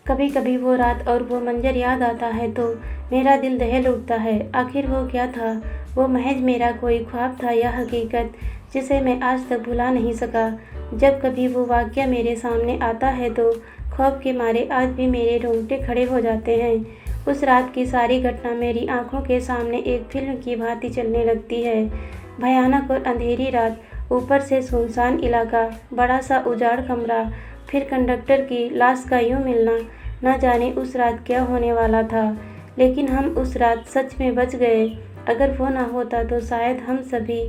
कभी कभी वो रात और वो मंजर याद आता है तो मेरा दिल दहल उठता है। आखिर वो क्या था? वो महज मेरा कोई ख्वाब था या हकीकत जिसे मैं आज तक भुला नहीं सका। जब कभी वो वाक़या मेरे सामने आता है तो खौफ के मारे आज भी मेरे रोंगटे खड़े हो जाते हैं। उस रात की सारी घटना मेरी आंखों के सामने एक फिल्म की भांति चलने लगती है। भयानक और अंधेरी रात, ऊपर से सुनसान इलाका, बड़ा सा उजाड़ कमरा, फिर कंडक्टर की लाश का यूं मिलना। न जाने उस रात क्या होने वाला था, लेकिन हम उस रात सच में बच गए। अगर वो ना होता तो शायद हम सभी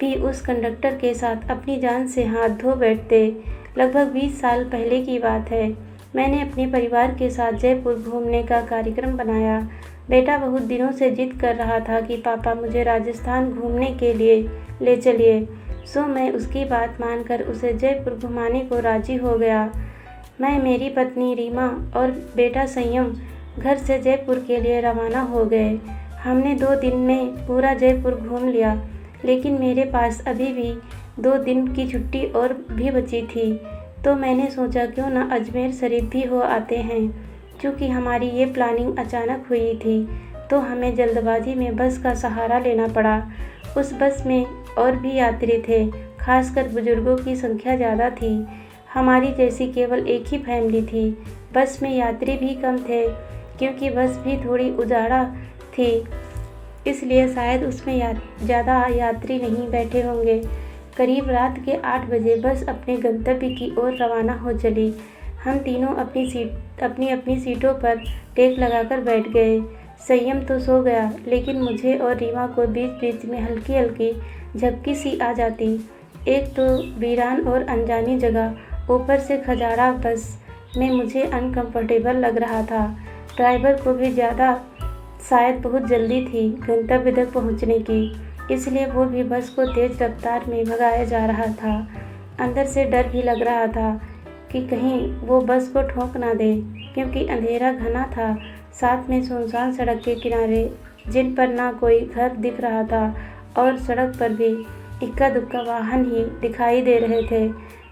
भी उस कंडक्टर के साथ अपनी जान से हाथ धो बैठते। लगभग 20 साल पहले की बात है। मैंने अपने परिवार के साथ जयपुर घूमने का कार्यक्रम बनाया। बेटा बहुत दिनों से जिद कर रहा था कि पापा मुझे राजस्थान घूमने के लिए ले चलिए, सो मैं उसकी बात मानकर उसे जयपुर घुमाने को राजी हो गया। मैं, मेरी पत्नी रीमा और बेटा संयम घर से जयपुर के लिए रवाना हो गए। हमने 2 दिन में पूरा जयपुर घूम लिया, लेकिन मेरे पास अभी भी 2 दिन की छुट्टी और भी बची थी, तो मैंने सोचा क्यों ना अजमेर शरीफ भी हो आते हैं। चूँकि हमारी ये प्लानिंग अचानक हुई थी, तो हमें जल्दबाजी में बस का सहारा लेना पड़ा। उस बस में और भी यात्री थे, खासकर बुजुर्गों की संख्या ज़्यादा थी। हमारी जैसी केवल एक ही फैमिली थी। बस में यात्री भी कम थे, क्योंकि बस भी थोड़ी उजाड़ा थी, इसलिए शायद उसमें ज़्यादा यात्री नहीं बैठे होंगे। करीब रात के 8 बजे बस अपने गंतव्य की ओर रवाना हो चली। हम तीनों अपनी अपनी सीटों पर टेक लगाकर बैठ गए। संयम तो सो गया, लेकिन मुझे और रीमा को बीच बीच में हल्की हल्की झपकी सी आ जाती। एक तो वीरान और अनजानी जगह, ऊपर से खजाड़ा बस में मुझे अनकंफर्टेबल लग रहा था। ड्राइवर को भी शायद बहुत जल्दी थी गंतव्य तक पहुंचने की, इसलिए वो भी बस को तेज़ रफ्तार में भगाया जा रहा था। अंदर से डर भी लग रहा था कि कहीं वो बस को ठोक ना दे, क्योंकि अंधेरा घना था। साथ में सुनसान सड़क के किनारे, जिन पर ना कोई घर दिख रहा था और सड़क पर भी इक्का दुक्का वाहन ही दिखाई दे रहे थे।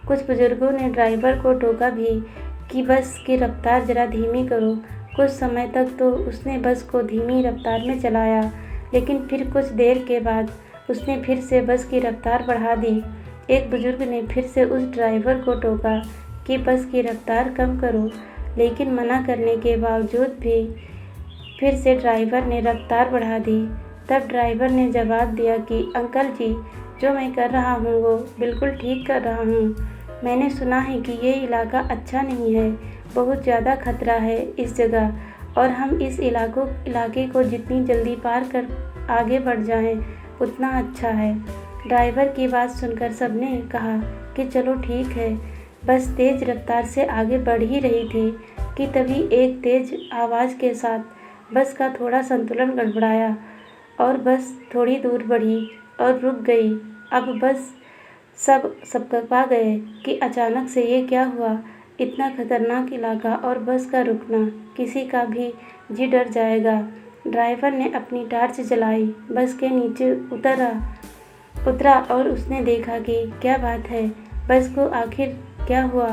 कुछ बुजुर्गों ने ड्राइवर को टोका भी कि बस की रफ्तार ज़रा धीमी करो। कुछ समय तक तो उसने बस को धीमी रफ्तार में चलाया, लेकिन फिर कुछ देर के बाद उसने फिर से बस की रफ्तार बढ़ा दी। एक बुजुर्ग ने फिर से उस ड्राइवर को टोका कि बस की रफ्तार कम करो, लेकिन मना करने के बावजूद भी फिर से ड्राइवर ने रफ्तार बढ़ा दी। तब ड्राइवर ने जवाब दिया कि अंकल जी, जो मैं कर रहा हूँ वो बिल्कुल ठीक कर रहा हूँ। मैंने सुना है कि ये इलाका अच्छा नहीं है, बहुत ज़्यादा खतरा है इस जगह, और हम इस इलाके को जितनी जल्दी पार कर आगे बढ़ जाएं उतना अच्छा है। ड्राइवर की बात सुनकर सबने कहा कि चलो ठीक है। बस तेज़ रफ्तार से आगे बढ़ ही रही थी कि तभी एक तेज़ आवाज़ के साथ बस का थोड़ा संतुलन गड़बड़ाया और बस थोड़ी दूर बढ़ी और रुक गई। अब बस सब सकपा गए कि अचानक से ये क्या हुआ। इतना खतरनाक इलाका और बस का रुकना, किसी का भी जी डर जाएगा। ड्राइवर ने अपनी टॉर्च जलाई, बस के नीचे उतरा और उसने देखा कि क्या बात है, बस को आखिर क्या हुआ,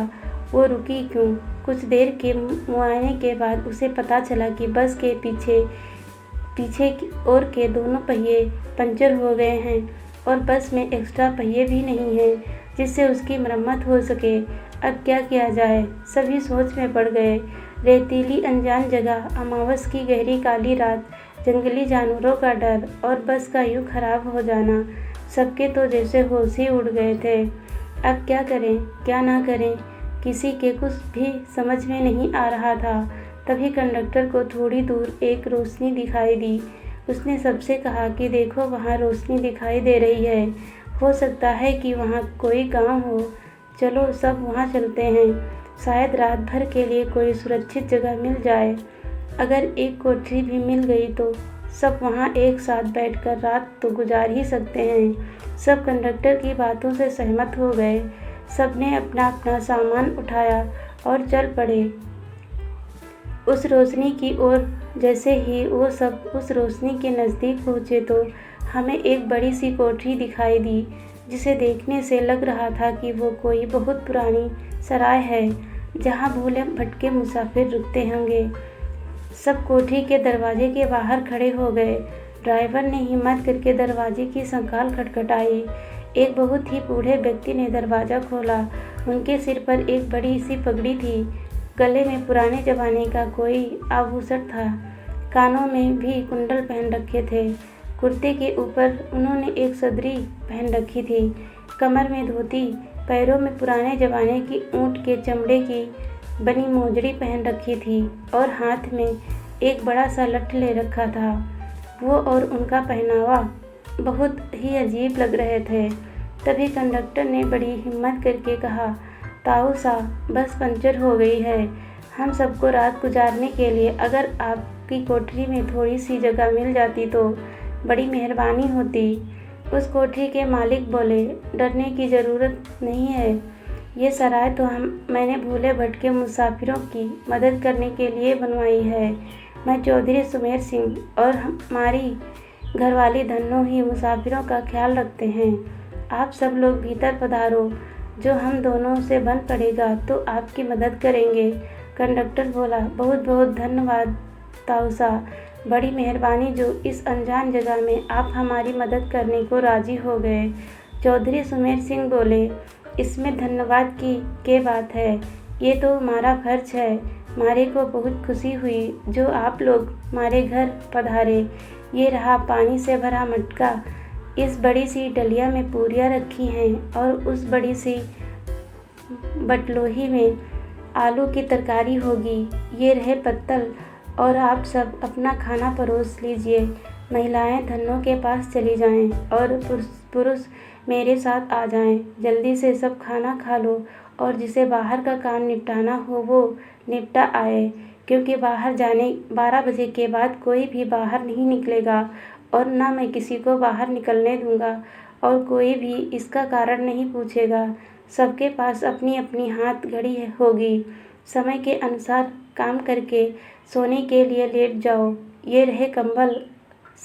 वो रुकी क्यों। कुछ देर के मुआयने के बाद उसे पता चला कि बस के पीछे की ओर के दोनों पहिए पंचर हो गए हैं और बस में एक्स्ट्रा पहिए भी नहीं हैं जिससे उसकी मरम्मत हो सके। अब क्या किया जाए, सभी सोच में पड़ गए। रेतीली अनजान जगह, अमावस की गहरी काली रात, जंगली जानवरों का डर और बस का यूँ खराब हो जाना, सबके तो जैसे होश ही उड़ गए थे। अब क्या करें क्या ना करें, किसी के कुछ भी समझ में नहीं आ रहा था। तभी कंडक्टर को थोड़ी दूर एक रोशनी दिखाई दी। उसने सबसे कहा कि देखो, वहाँ रोशनी दिखाई दे रही है, हो सकता है कि वहाँ कोई गांव हो, चलो सब वहाँ चलते हैं, शायद रात भर के लिए कोई सुरक्षित जगह मिल जाए। अगर एक कोठरी भी मिल गई तो सब वहाँ एक साथ बैठकर रात तो गुजार ही सकते हैं। सब कंडक्टर की बातों से सहमत हो गए। सब ने अपना अपना सामान उठाया और चल पड़े उस रोशनी की ओर। जैसे ही वो सब उस रोशनी के नज़दीक पहुँचे तो हमें एक बड़ी सी कोठरी दिखाई दी, जिसे देखने से लग रहा था कि वो कोई बहुत पुरानी सराय है। जहाँ भूले भटके मुसाफिर रुकते होंगे। सब कोठी के दरवाजे के बाहर खड़े हो गए। ड्राइवर ने हिम्मत करके दरवाजे की संकाल खटखटाई। एक बहुत ही बूढ़े व्यक्ति ने दरवाज़ा खोला। उनके सिर पर एक बड़ी सी पगड़ी थी। गले में पुराने जमाने का कोई आभूषण था। कानों में भी कुंडल पहन रखे थे। कुर्ते के ऊपर उन्होंने एक सदरी पहन रखी थी। कमर में धोती, पैरों में पुराने जमाने की ऊँट के चमड़े की बनी मोजड़ी पहन रखी थी और हाथ में एक बड़ा सा लठ ले रखा था। वो और उनका पहनावा बहुत ही अजीब लग रहे थे। तभी कंडक्टर ने बड़ी हिम्मत करके कहा, ताऊ साहब, बस पंचर हो गई है। हम सबको रात गुजारने के लिए अगर आपकी कोठरी में थोड़ी सी जगह मिल जाती तो बड़ी मेहरबानी होती। उस कोठरी के मालिक बोले, डरने की ज़रूरत नहीं है। ये सराय तो मैंने भूले भटके मुसाफिरों की मदद करने के लिए बनवाई है। मैं चौधरी सुमेर सिंह और हमारी घरवाली धन्नो ही मुसाफिरों का ख्याल रखते हैं। आप सब लोग भीतर पधारो। जो हम दोनों से बन पड़ेगा तो आपकी मदद करेंगे। कंडक्टर बोला, बहुत बहुत धन्यवाद ताऊ साहब, बड़ी मेहरबानी जो इस अनजान जगह में आप हमारी मदद करने को राज़ी हो गए। चौधरी सुमेर सिंह बोले, इसमें धन्यवाद की क्या बात है, ये तो हमारा फर्ज है। मारे को बहुत खुशी हुई जो आप लोग हमारे घर पधारे। ये रहा पानी से भरा मटका। इस बड़ी सी डलिया में पूरियाँ रखी हैं और उस बड़ी सी बटलोही में आलू की तरकारी होगी। ये रहे पत्तल और आप सब अपना खाना परोस लीजिए। महिलाएं धन्नो के पास चली जाएं और पुरुष मेरे साथ आ जाएं। जल्दी से सब खाना खा लो और जिसे बाहर का काम निपटाना हो वो निपटा आए, क्योंकि बाहर जाने 12 बजे के बाद कोई भी बाहर नहीं निकलेगा और ना मैं किसी को बाहर निकलने दूंगा और कोई भी इसका कारण नहीं पूछेगा। सबके पास अपनी अपनी हाथ घड़ी होगी। समय के अनुसार काम करके सोने के लिए लेट जाओ। ये रहे कंबल,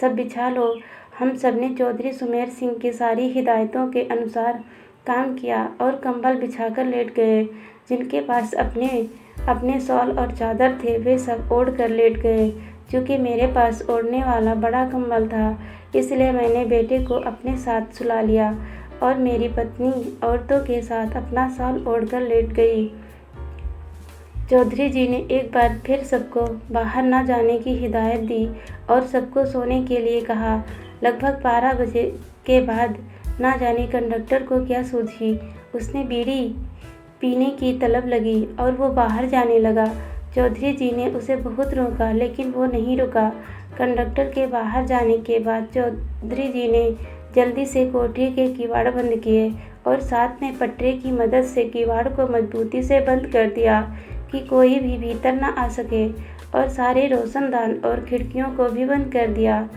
सब बिछा लो। हम सब ने चौधरी सुमेर सिंह की सारी हिदायतों के अनुसार काम किया और कंबल बिछाकर लेट गए। जिनके पास अपने अपने शॉल और चादर थे वे सब ओढ़ कर लेट गए। क्योंकि मेरे पास ओढ़ने वाला बड़ा कंबल था इसलिए मैंने बेटे को अपने साथ सुला लिया और मेरी पत्नी औरतों के साथ अपना शॉल ओढ़कर लेट गई। चौधरी जी ने एक बार फिर सबको बाहर ना जाने की हिदायत दी और सबको सोने के लिए कहा। लगभग 12 बजे के बाद ना जाने कंडक्टर को क्या सूझी, उसने बीड़ी पीने की तलब लगी और वो बाहर जाने लगा। चौधरी जी ने उसे बहुत रोका लेकिन वो नहीं रुका। कंडक्टर के बाहर जाने के बाद चौधरी जी ने जल्दी से कोठरी के किवाड़ बंद किए और साथ में पटरे की मदद से किवाड़ को मजबूती से बंद कर दिया कि कोई भी भीतर न आ सके और सारे रोशनदान और खिड़कियों को भी बंद कर दिया।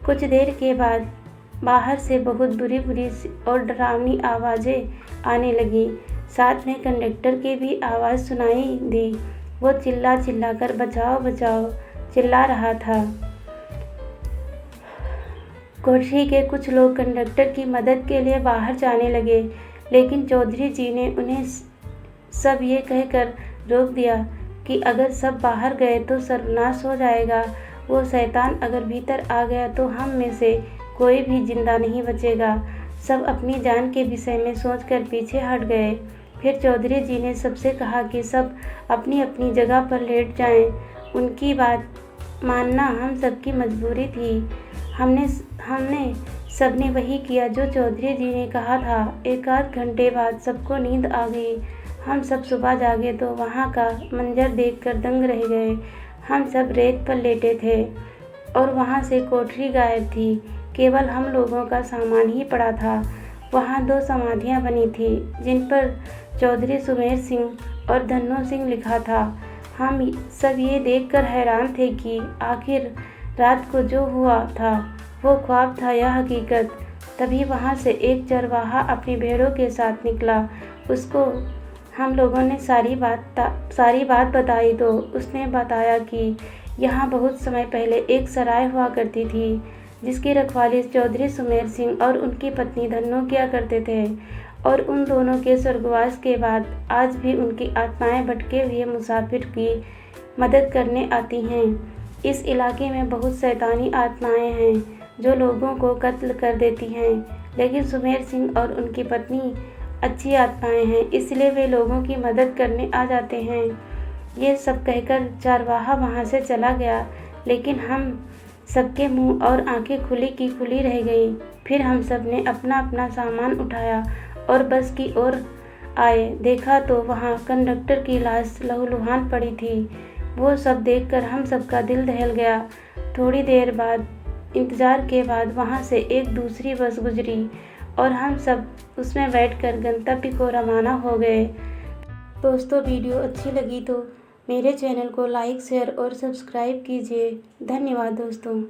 कुछ देर के बाद बाहर से बहुत बुरी बुरी और डरावनी आवाज़ें आने लगी। साथ में कंडक्टर की भी आवाज़ सुनाई दी। वो चिल्ला चिल्ला कर बचाओ बचाओ चिल्ला रहा था। कोठरी के कुछ लोग कंडक्टर की मदद के लिए बाहर जाने लगे लेकिन चौधरी जी ने उन्हें सब ये कहकर रोक दिया कि अगर सब बाहर गए तो सर्वनाश हो जाएगा। वो शैतान अगर भीतर आ गया तो हम में से कोई भी जिंदा नहीं बचेगा। सब अपनी जान के विषय में सोचकर पीछे हट गए। फिर चौधरी जी ने सबसे कहा कि सब अपनी अपनी जगह पर लेट जाएं। उनकी बात मानना हम सबकी मजबूरी थी। हमने सबने वही किया जो चौधरी जी ने कहा था। एक आध घंटे बाद सबको नींद आ गई। हम सब सुबह जागे तो वहाँ का मंजर देखकर दंग रह गए। हम सब रेत पर लेटे थे और वहाँ से कोठरी गायब थी। केवल हम लोगों का सामान ही पड़ा था। वहाँ 2 समाधियाँ बनी थी जिन पर चौधरी सुमेर सिंह और धन्नो सिंह लिखा था। हम सब ये देखकर हैरान थे कि आखिर रात को जो हुआ था वो ख्वाब था या हकीकत। तभी वहाँ से एक चरवाहा अपनी भेड़ों के साथ निकला। उसको हम लोगों ने सारी बात बताई तो उसने बताया कि यहाँ बहुत समय पहले एक सराय हुआ करती थी जिसकी रखवाली चौधरी सुमेर सिंह और उनकी पत्नी धन्नो किया करते थे और उन दोनों के स्वर्गवास के बाद आज भी उनकी आत्माएं भटके हुए मुसाफिर की मदद करने आती हैं। इस इलाके में बहुत शैतानी आत्माएं हैं जो लोगों को कत्ल कर देती हैं, लेकिन सुमेर सिंह और उनकी पत्नी अच्छी आत्माएं हैं, इसलिए वे लोगों की मदद करने आ जाते हैं। ये सब कहकर चारवाहा वहाँ से चला गया, लेकिन हम सबके मुंह और आंखें खुली की खुली रह गई। फिर हम सब ने अपना अपना सामान उठाया और बस की ओर आए। देखा तो वहाँ कंडक्टर की लाश लहूलुहान पड़ी थी। वो सब देखकर हम सबका दिल दहल गया। थोड़ी देर बाद इंतज़ार के बाद वहाँ से एक दूसरी बस गुजरी और हम सब उसमें बैठकर गंतव्य को रवाना हो गए। दोस्तों, वीडियो अच्छी लगी तो मेरे चैनल को लाइक, शेयर और सब्सक्राइब कीजिए। धन्यवाद दोस्तों।